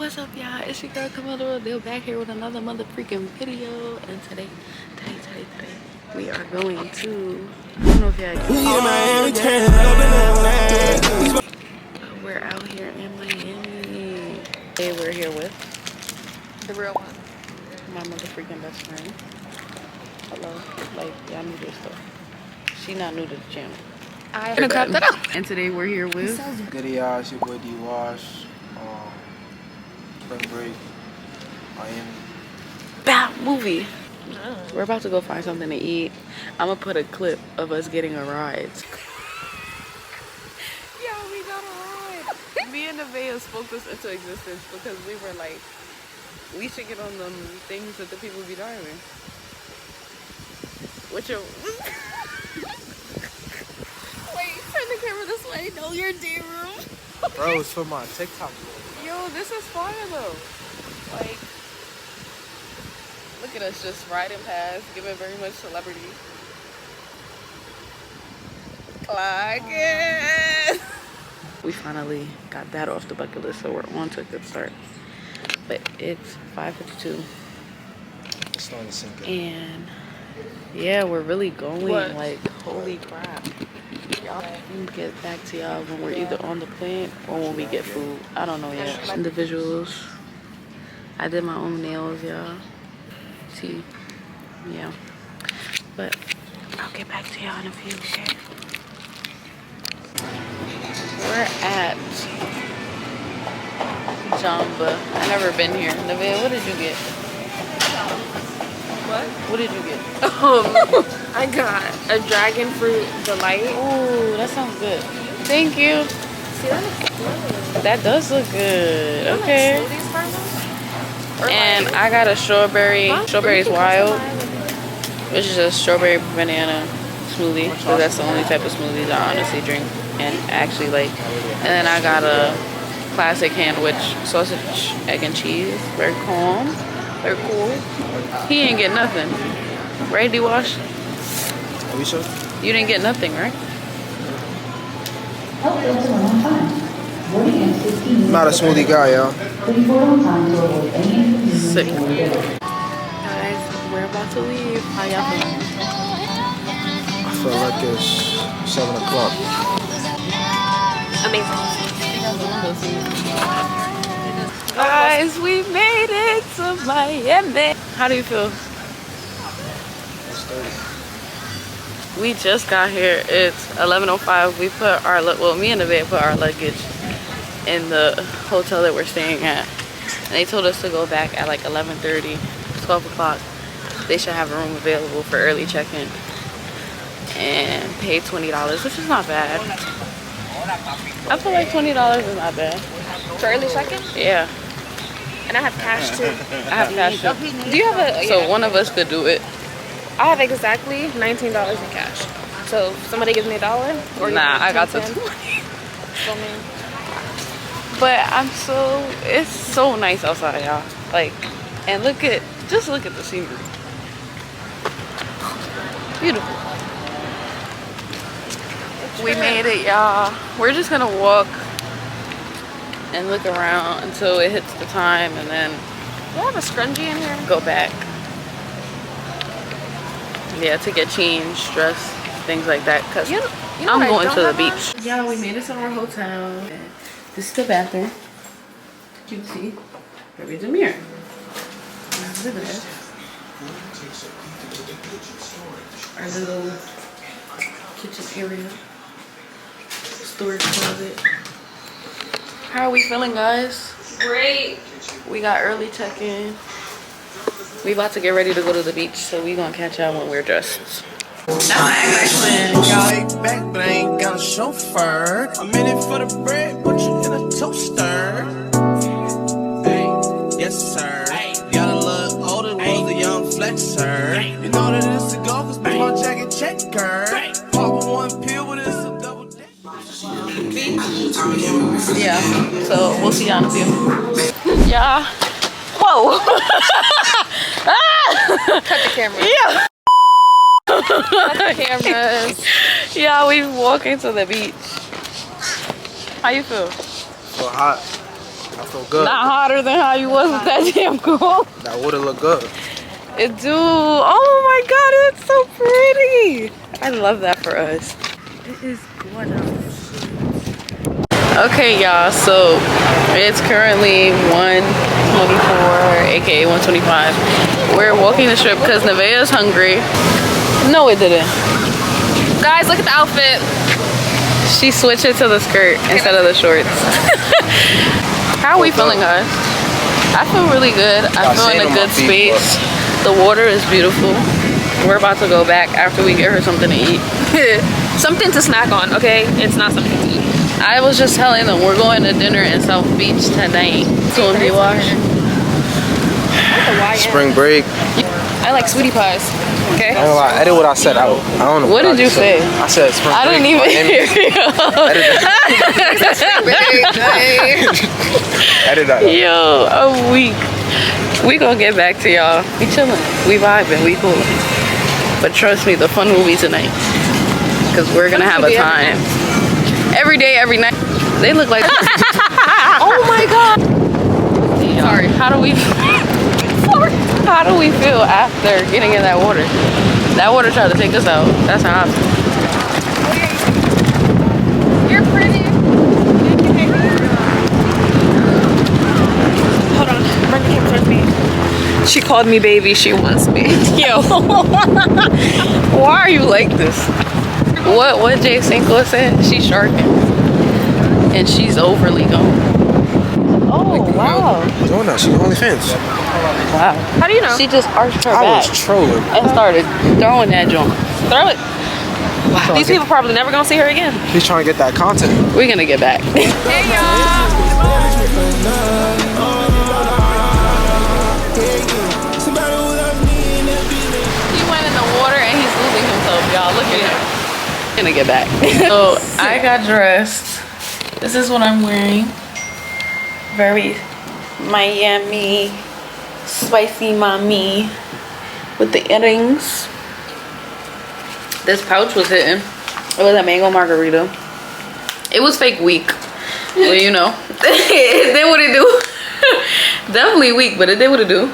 What's up, y'all? It's your girl Camilla. They're back here with another mother freaking video. And today, we are going to. I don't know if y'all can. We're out here in Miami. Hey, we're here with the real one. My mother freaking best friend. Hello. Like, y'all new to this stuff. She not new to the channel. I'm gonna cut that out. And today we're here with. Good y'all, it's your boy D Wash. Spring break. Miami. Bad movie. We're about to go find something to eat. I'm gonna put a clip of us getting a ride. Yeah, we got a ride. Me and Nevaeh spoke this into existence because we were like, we should get on them things that the people be driving. What's your... Wait, turn the camera this way. No, your day room. Bro, it's for my TikTok. Yo, this is fire though. Like, look at us just riding past, giving very much celebrity. Clock it. We finally got that off the bucket list, so we're on to a good start. But it's 5:52. It's starting to sink in. And yeah, we're really going. What? Like, holy crap. Y'all can get back to y'all when we're either on the plane or when we get food. I don't know yet. Individuals. I did my own nails, y'all. See? Yeah. But I'll get back to y'all in a few, okay? We're at Jamba. I've never been here. Nevaeh, what did you get? What did you get? I got a dragon fruit delight. Ooh, that sounds good. Thank you. See, that looks good. That does look good. You Okay. like smoothies, Carlos? Or And like, I got a strawberry. huh? Strawberry's You can wild, customize which is a strawberry banana smoothie. So that's the only type of smoothies I honestly drink and actually like. And then I got a classic sandwich, sausage, egg, and cheese. Very calm. Very cool. He ain't get nothing. Right, D-Wash? Are we sure? You didn't get nothing, right? I'm not a smoothie guy, y'all. Sick. Guys, we're about to leave. How y'all feeling? I feel like it's 7 o'clock. amazing. Guys, we made it to Miami. How do you feel? We just got here. It's 11:05. We put our me and Nevaeh put our luggage in the hotel that we're staying at. And they told us to go back at like 11:30, 12 o'clock. They should have a room available for early check-in and pay $20, which is not bad. I feel like $20 is not bad. For early check-in? Yeah. And I have cash too. I have cash too. Do you have a? So one of us could do it. I have exactly $19 in cash. So if somebody gives me $1, or Nah, I got the 10. 20. So, man. But it's so nice outside, y'all. Like, and just look at the scenery. Beautiful. We made it, y'all. We're just gonna walk and look around until it hits the time and then Do I have a scrunchie in here? go back. Yeah, to get changed, dressed, things like that. Cause You know I'm what I going don't to the have on? beach. Yeah, we made it to our hotel. This is the bathroom. You can see. There is a mirror. Look at that. Our little kitchen area. Storage closet. How are we feeling, guys? Great. We got early check-in. We about to get ready to go to the beach, so we gonna catch y'all when we're dressed. That's my ex-twin. Y'all back, but I ain't got a chauffeur. I'm in it for the bread, but you in a toaster. Hey, yes, sir. Got a little older, was a young flexer. You know that it's a go, cause my jacket checker. Pop one pill, but it's a double deck. Yeah, so we'll see y'all in a few. Yeah. Whoa. Cut the camera. Yeah. Cut the cameras. Yeah, we walking to the beach. How you feel? So hot. I feel good. Not hotter than how you was with that damn cool. That water look good. It do. Oh my god, it's so pretty. I love that for us. It is gorgeous. Okay, y'all, so it's currently 1:24, aka 1:25. We're walking the strip because Nevaeh's hungry. No, it didn't. Guys, look at the outfit. She switched it to the skirt instead of the shorts. How are we feeling, guys? I feel really good. I feel in a good space. The water is beautiful. We're about to go back after we get her something to eat. Something to snack on, okay? It's not something to eat. I was just telling them we're going to dinner in South Beach tonight. Soon be washed. Spring break. I like sweetie pies, okay? I ain't gonna lie, edit what I said out. I don't know. What did you say? I said spring break. I didn't even hear you. Edit that. Yo, a week. We gonna get back to y'all. We chilling. We vibing. We cool. But trust me, the fun will be tonight. Because we're gonna have a time. Every day, every night. They look like... Oh my god. Sorry, how do we... How do we feel after getting in that water? That water tried to take us out. That's how I feel. You're pretty. Hold on, bring the camera towards me. She called me baby, she wants me. Yo. Why are you like this? What Jay Cinco said? She's sharking. And she's overly gone. Oh, wow. Doing that. She OnlyFans. Wow. How do you know? She just arched her I back was trolling. and started throwing that joint. Throw it. Wow. These people probably never gonna see her again. He's trying to get that content. We're gonna get back. Hey y'all. He went in the water and he's losing himself, y'all. Look at him. Gonna get back. So I got dressed. This is what I'm wearing. Very Miami, spicy mommy with the earrings. This pouch was hitting. It was a mango margarita. It was fake weak, but you know, it did what it do. Definitely weak, but it did what it do.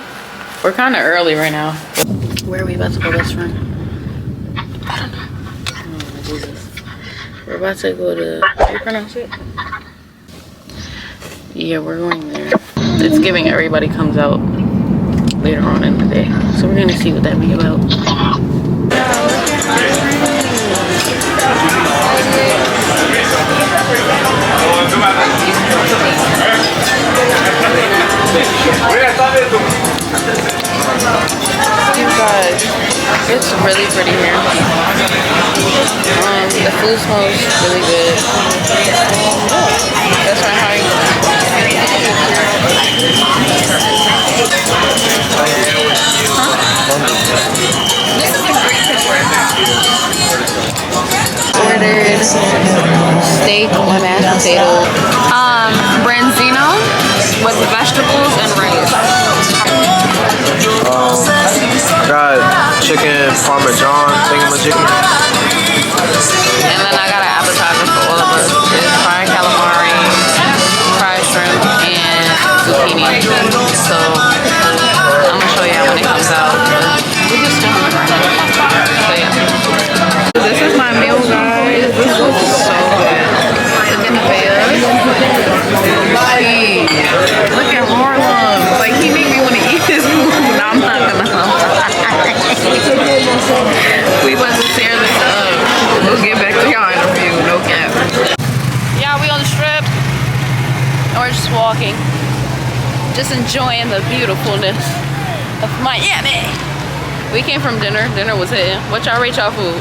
We're kind of early right now. Where are we about to go, best friend? I don't know. Oh, Jesus. We're about to go to, how do you pronounce it? Yeah, we're going there. It's giving everybody comes out later on in the day. So we're gonna see what that be about. You guys, it's really pretty here. The food smells really good. That's my high. Ordered steak or mashed potatoes. Branzino with vegetables and rice. I got chicken parmesan thingamajiggy. And then I got an appetizer for all of us. It's fried calamari, fried shrimp, and zucchini. So I'm gonna show you when it comes out. We're just doing it right now. So yeah. This is my meal, guys. This looks so good. Look at the bears. Look at Harlem. Like, he made me want to eat his food. No, I'm not gonna. We about to tear this up. We'll get back to y'all in a few. No cap. Yeah, we on the strip. And we're just walking. Just enjoying the beautifulness of Miami. We came from dinner. Dinner was hitting. What y'all rate y'all food?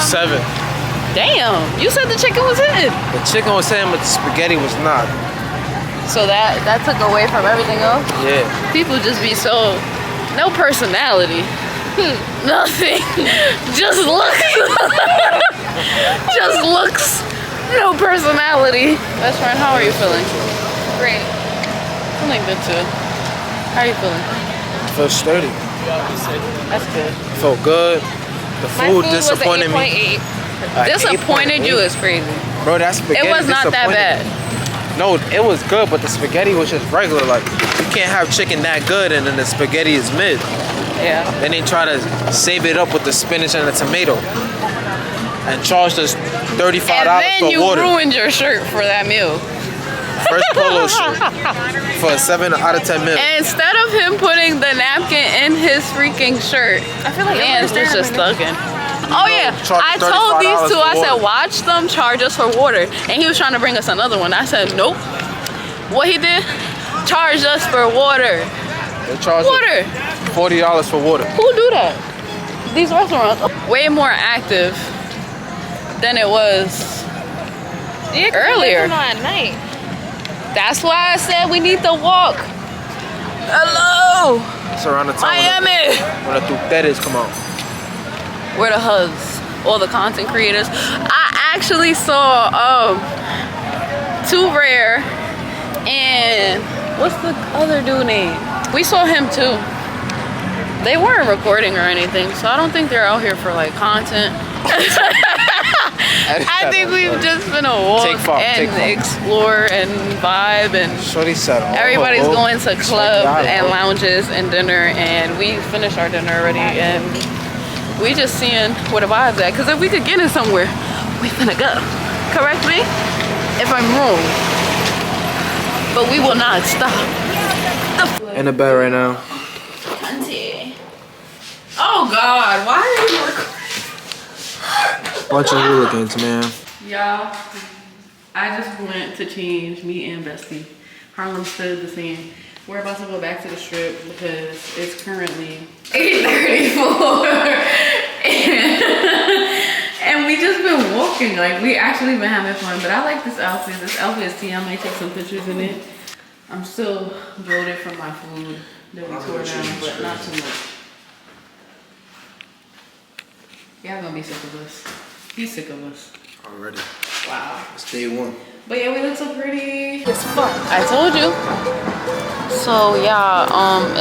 7. Damn. You said the chicken was hitting. The chicken was saying, but the spaghetti was not. So that took away from everything else? Yeah. People just be so, no personality. Nothing. Just looks. Just looks. No personality. Best friend, how are you feeling? Great. Feeling good too. How are you feeling? I feel sturdy. That's good. I felt good. The My food food disappointed was an me. 8.8. Disappointed you is crazy. Bro, that spaghetti It was not that disappointed bad. me. No, it was good, but the spaghetti was just regular. Like, you can't have chicken that good and then the spaghetti is mid. Yeah. Then they try to save it up with the spinach and the tomato. And charged us $35 And then for you water. ruined your shirt for that meal. Fresh polo shirt for a 7 out of 10 meal. And instead of him putting the napkin in his freaking shirt, I feel like Lance was just thugging. Oh yeah, charge I $35 told these two, for I said, water. watch them charge us for water. And he was trying to bring us another one. I said, nope. What he did? Charged us for water. They charged Water. $40 for water. Who do that? These restaurants way more active than it was Yeah, earlier. at night. That's why I said we need to walk. Hello, It's around the time Miami. when the tuteres come out. Where the hugs, all the content creators. I actually saw Too Rare and what's the other dude name? We saw him too. They weren't recording or anything, so I don't think they're out here for like content. I think we've just been a walk and explore and vibe and Shorty said, oh, everybody's oh, going to club God, and oh. lounges and dinner, and we finished our dinner already, and we just seeing where the vibe's at. Cause if we could get in somewhere, we finna go. Correct me if I'm wrong, but we will not stop. In the bed right now. Auntie. Oh God, why are you recording? Bunch of hooligans, man. Y'all, I just went to change, me and Bestie. Harlem stood the same. We're about to go back to the strip because it's currently 8:34. And we just been walking, like we actually been having fun. But I like this outfit. This outfit is tea. I might take some pictures in it. I'm still bloated from my food that we tore down, but not too much. Y'all gonna be sick of us. He's sick of us. Already. Wow. It's day one. But yeah, we look so pretty. It's fun. I told you. So yeah,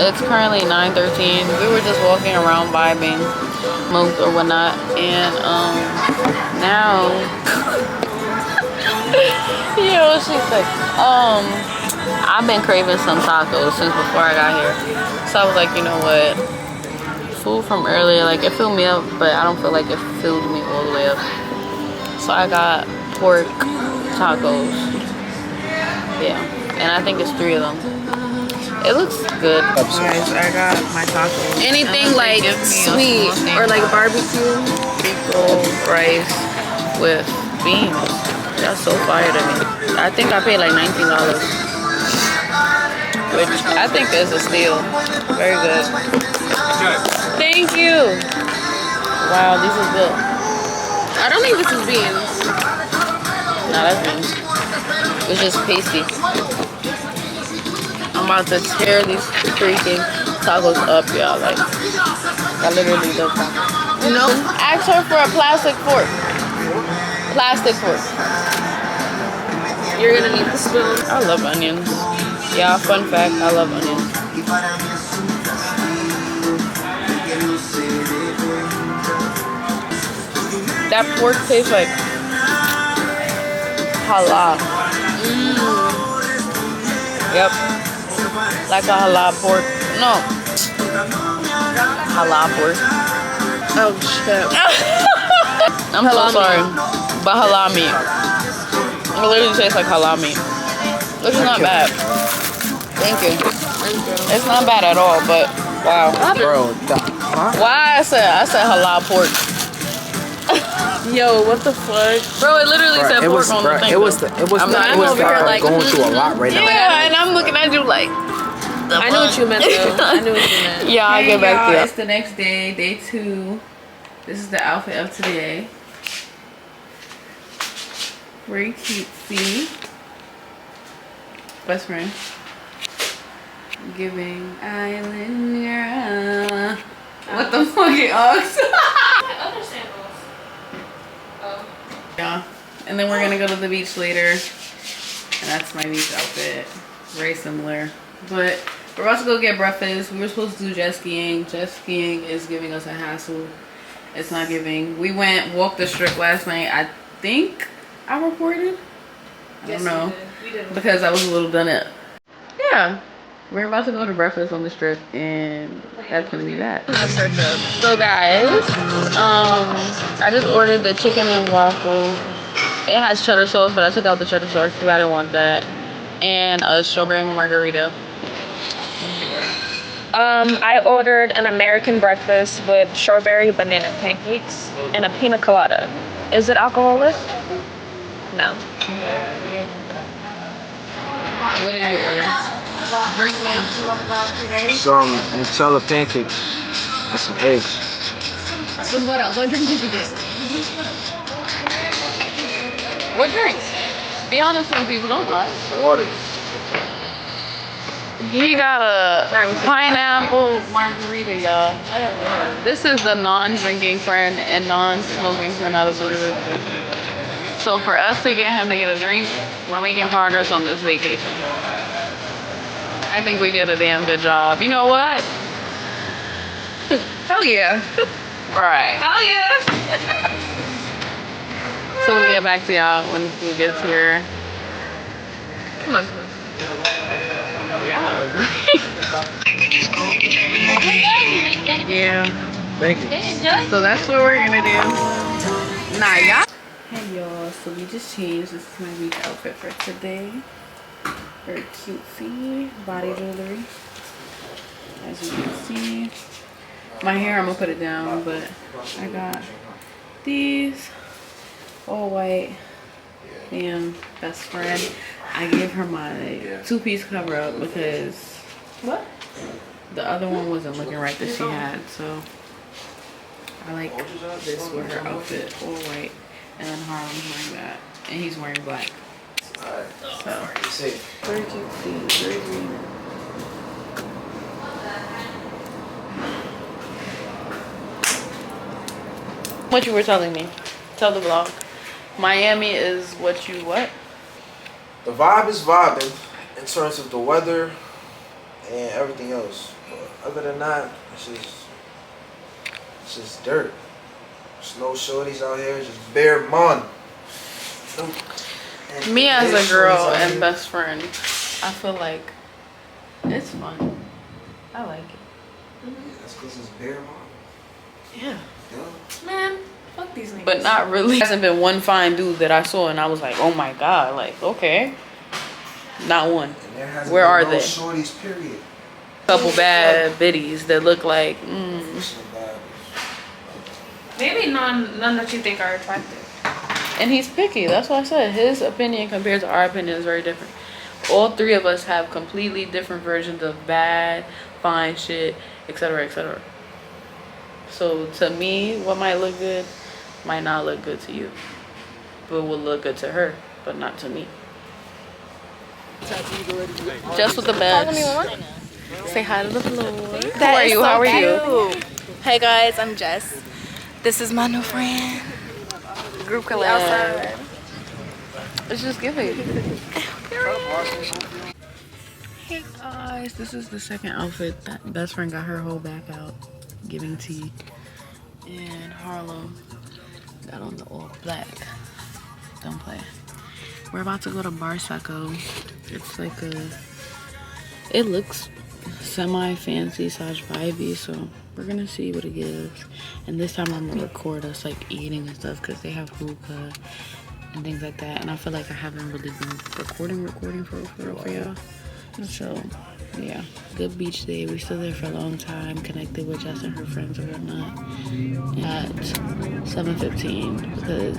it's currently 9:13. We were just walking around vibing, smoked or whatnot, and now yo, she's like, I've been craving some tacos since before I got here. So I was like, you know what? Food from earlier, like it filled me up, but I don't feel like it filled me all the way up. So I got pork tacos. Yeah, and I think it's 3 of them. It looks good. Guys, I got my tacos. Anything like sweet or like barbecue, pickle, rice with beans. That's so fire to me. I think I paid like $19, which I think is a steal. Very good. Thank you. Wow, these are good. I don't think this is beans. No, that's beans. It's just pasty. I'm about to tear these freaking tacos up, y'all. Like, I literally love tacos. No. Ask her for a plastic fork. Plastic fork. You're gonna need the spoon. I love onions. Yeah, fun fact, I love onions. That pork tastes like halal. Yep. Like a halal pork. No. Halal pork. Oh shit. I'm so sorry. But halal meat. It literally tastes like halal meat. Which is not bad. Thank you. It's not bad at all, but wow. Bro, Why I said halal pork. Yo, what the fuck? Bro, it literally said pork on the thing. it was I'm over here like, going through a lot right now. yeah, and I'm looking at you like. I know what you meant though. I knew what you meant. Yeah, I'll get back to you. It's the next day, day 2. This is the outfit of today. Very cutesy. Best friend. Giving island girl. What the fuck it ox? Other sandals. Oh. Yeah. And then we're gonna go to the beach later. And that's my beach outfit. Very similar. But we're about to go get breakfast. We were supposed to do jet skiing. Jet skiing is giving us a hassle. It's not giving. We walked the strip last night. I think I recorded. I don't know. because I was a little done up. Yeah. We're about to go to breakfast on the strip, and that's gonna be that. So guys, I just ordered the chicken and waffle. It has cheddar sauce, but I took out the cheddar sauce because I didn't want that. And a strawberry margarita. I ordered an American breakfast with strawberry banana pancakes and a pina colada. Is it alcoholic? No. What did you order? Some Nutella pancakes and some eggs. What else? What drink did you get? What drinks? Be honest with people, don't lie. Water. He got a pineapple margarita, y'all. This is the non-drinking friend and non-smoking friend out of the group. So for us to get him to get a drink, we're making progress on this vacation. I think we did a damn good job. You know what? Hell yeah. Right. Hell yeah. So we'll get back to y'all when he gets here. Come on. Yeah. Thank you. So that's what we're gonna do. Nah, y'all. Hey y'all, so we just changed. This is my week outfit for today. Very cutesy body jewelry. As you can see. My hair, I'm gonna put it down, but I got these all white. Damn, best friend. I gave her my two-piece cover up because What? the other one wasn't looking right that she had, so I like this with her outfit, all white, and then Harlem's wearing that, and he's wearing black. So very cute, very green. What you were telling me? Tell the vlog. Miami is what you what? The vibe is vibing in terms of the weather and everything else. But other than that, it's just dirt. There's no shorties out here, just bare mon. Me as a girl and best friend, I feel like it's fun. I like it. That's because it's bare mon. Yeah. Man, fuck these niggas. But not really. There hasn't been one fine dude that I saw and I was like, oh my god, like, okay. Not one. Where are they? Shorties, period. Couple bad biddies that look like, Maybe none that you think are attractive. And he's picky. That's why I said his opinion compared to our opinion is very different. All three of us have completely different versions of bad, fine shit, etc., etc. So to me, what might look good might not look good to you, but will look good to her, but not to me. Just with the best. Say hi to the floor. Who are you? How are you? Hey guys, I'm Jess. This is my new friend. Group collab. Let's just give it. Hey guys, this is the second outfit that best friend got her whole back out, giving tea. And Harlem got on the all black. Don't play. We're about to go to Bar Seco. It's like it looks semi-fancy slash vibey, so we're gonna see what it gives. And this time I'm gonna record us like eating and stuff because they have hookah and things like that. And I feel like I haven't really been recording for y'all. So yeah, good beach day. We stood there for a long time, connected with Jess and her friends and whatnot at 7:15 because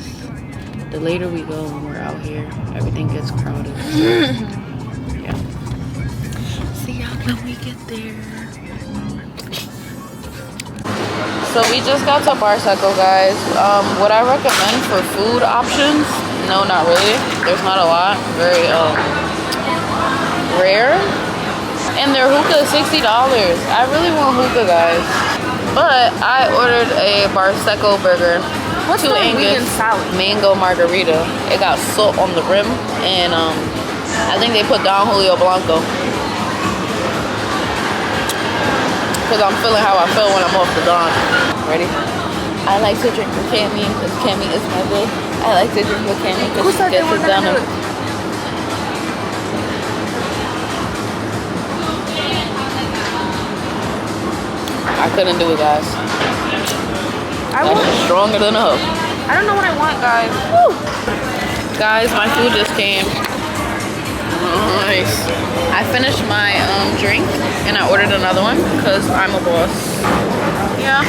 the later we go when we're out here, everything gets crowded. So, yeah. See y'all when we get there. So we just got to Bar Seco, guys. Would I recommend for food options? No, not really. There's not a lot. Very rare. And their hookah is $60. I really want hookah, guys. But I ordered a Bar Seco burger. What's the vegan salad? Mango margarita. It got salt on the rim, and I think they put Don Julio Blanco. Cause I'm feeling how I feel when I'm off the Don. Ready? I like to drink with Cammy because Cammy is my bae. I like to drink with Cammy because she gets it done. couldn't do it, guys. That's stronger than a hoe. I don't know what I want, guys. Woo. Guys, my food just came. Nice. I finished my drink and I ordered another one because I'm a boss. Yeah.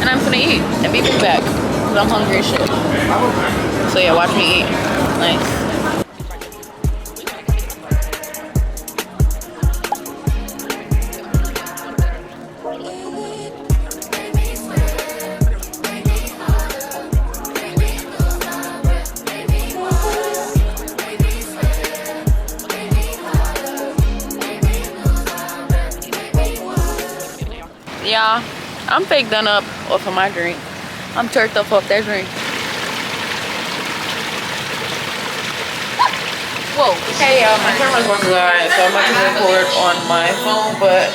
And I'm gonna eat and be back because I'm hungry as shit. So yeah, watch me eat. Nice. Yeah, I'm fake done up off of my drink. I'm turned up off that drink. Whoa. Hey y'all, my camera's working alright, so I'm about to record on my phone, but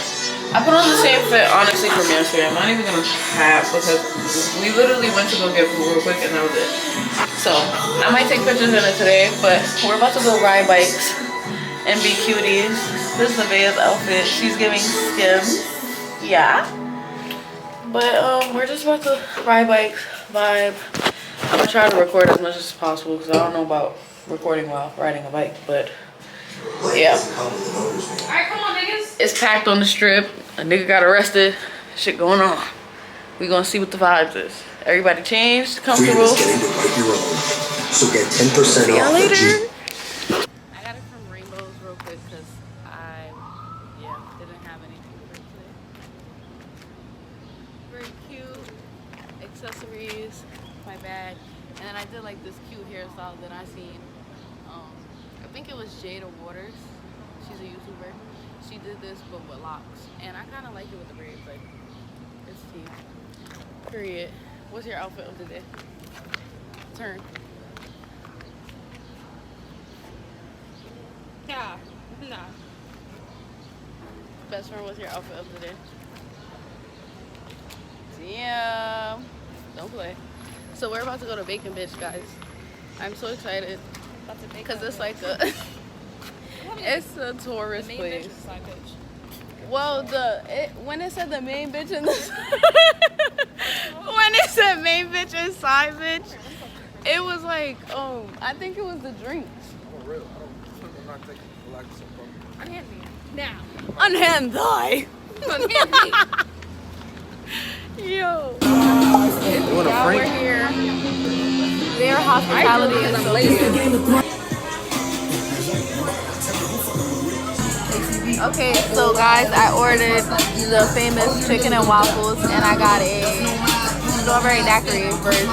I put on the same fit honestly from yesterday. I'm not even gonna cap because we literally went to go get food real quick and that was it. So I might take pictures in it today, but we're about to go ride bikes and be cuties. This is Nevaeh's outfit. She's giving skims. Yeah. But we're just about to ride bikes, vibe. I'm gonna try to record as much as possible because I don't know about recording while riding a bike, but yeah. Alright, come on, niggas. It's packed on the strip. A nigga got arrested. Shit going on. We gonna see what the vibes is. Everybody changed, comfortable. Getting to write your own. So get 10% See y'all off. later. I got it from Rainbows real quick because I didn't have anything for today. Very cute accessories, my bag, and then I did like this cute hairstyle that I seen. I think it was Jada Waters. She's a YouTuber. She did this but with locks, and I kind of like it with the braids. Like it's tea. Period. What's your outfit of the day? Turn. Yeah. Nah. Best friend, what's your outfit of the day? Damn. Don't play. So we're about to go to Bacon Bitch, guys. I'm so excited because it's like a it's a tourist place. Well, when it said the main bitch in the when it said main bitch and side bitch, it was like I think it was the drinks. Oh, real? I'm not taking like some from Unhand me. Now. Unhand thy. Unhand me. Yo. You want a Y'all, we're Frank? here. Their hospitality is so good. Okay, so guys, I ordered the famous chicken and waffles, and I got a strawberry daiquiri version.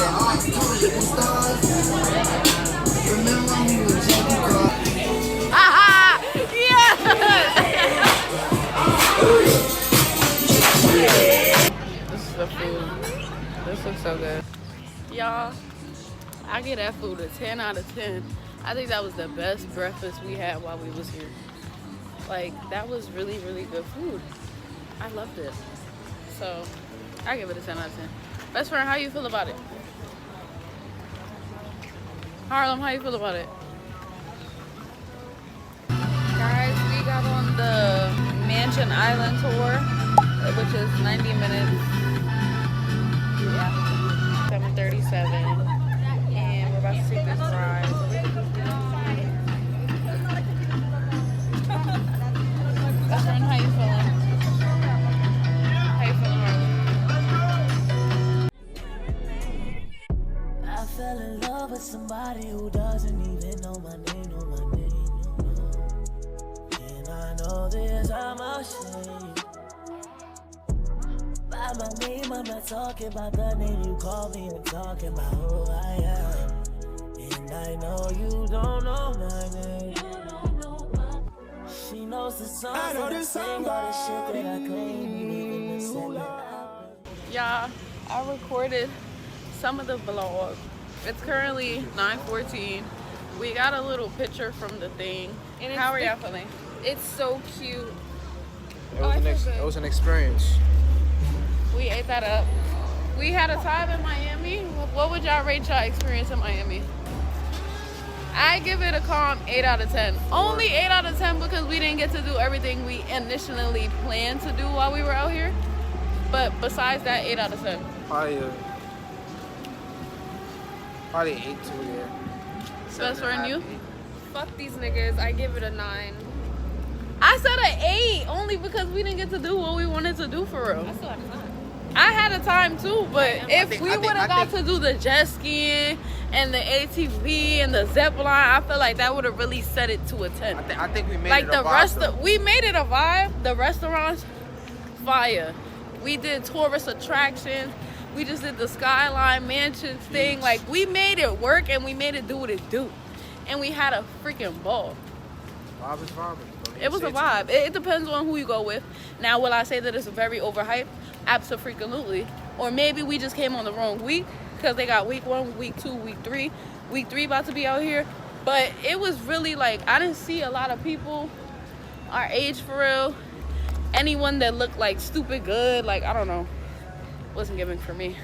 Aha! Yeah! This is the food. This looks so good. Y'all, I give that food a 10 out of 10. I think that was the best breakfast we had while we was here. Like, that was really, really good food. I loved it. So, I give it a 10 out of 10. Best friend, how you feel about it? Harlem, how you feel about it? Guys, we got on the Mansion Island tour, which is 90 minutes. Yeah. 7:37. And we're about to take this ride. Best friend, how you feeling? How you feeling, Harlem? I fell in love with somebody who doesn't even know my name, no. And I know this, I'm ashamed. By my name, I'm not talking about the name you call me, I'm talking about who I am. And I know you don't know my name. She knows the songs that I sing, all the shit that I claim, even the singing. Yeah, I recorded some of the vlog. It's currently 9:14. We got a little picture from the thing. And How are y'all feeling? It's so cute. It was an experience. We ate that up. We had a time in Miami. What would y'all rate y'all experience in Miami? I give it a calm 8 out of 10. Only 8 out of 10 because we didn't get to do everything we initially planned to do while we were out here. But besides that, 8 out of 10. Probably 8 too, yeah. Spencer and you? Fuck these niggas. I give it a 9. I said an 8 only because we didn't get to do what we wanted to do for real. I still have a 9. I had a time too, but if we would have got to do the jet skiing and the ATV and the zip line, I feel like that would have really set it to a 10. I think we made Like it the a vibe, rest though. of, we made it a vibe. The restaurants, fire. We did tourist attractions. We just did the Skyline Mansions thing. Like we made it work and we made it do what it do, and we had a freaking ball. Vibe is vibing. It was a vibe. It depends on who you go with. Now, will I say that it's very overhyped? Absolutely. Or maybe we just came on the wrong week because they got week 1, week 2, week 3. Week 3 about to be out here. But it was really like, I didn't see a lot of people our age for real. Anyone that looked like stupid good, like, I don't know. Wasn't giving for me.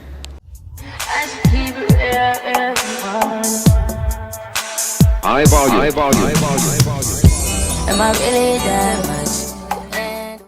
High volume. Am I really that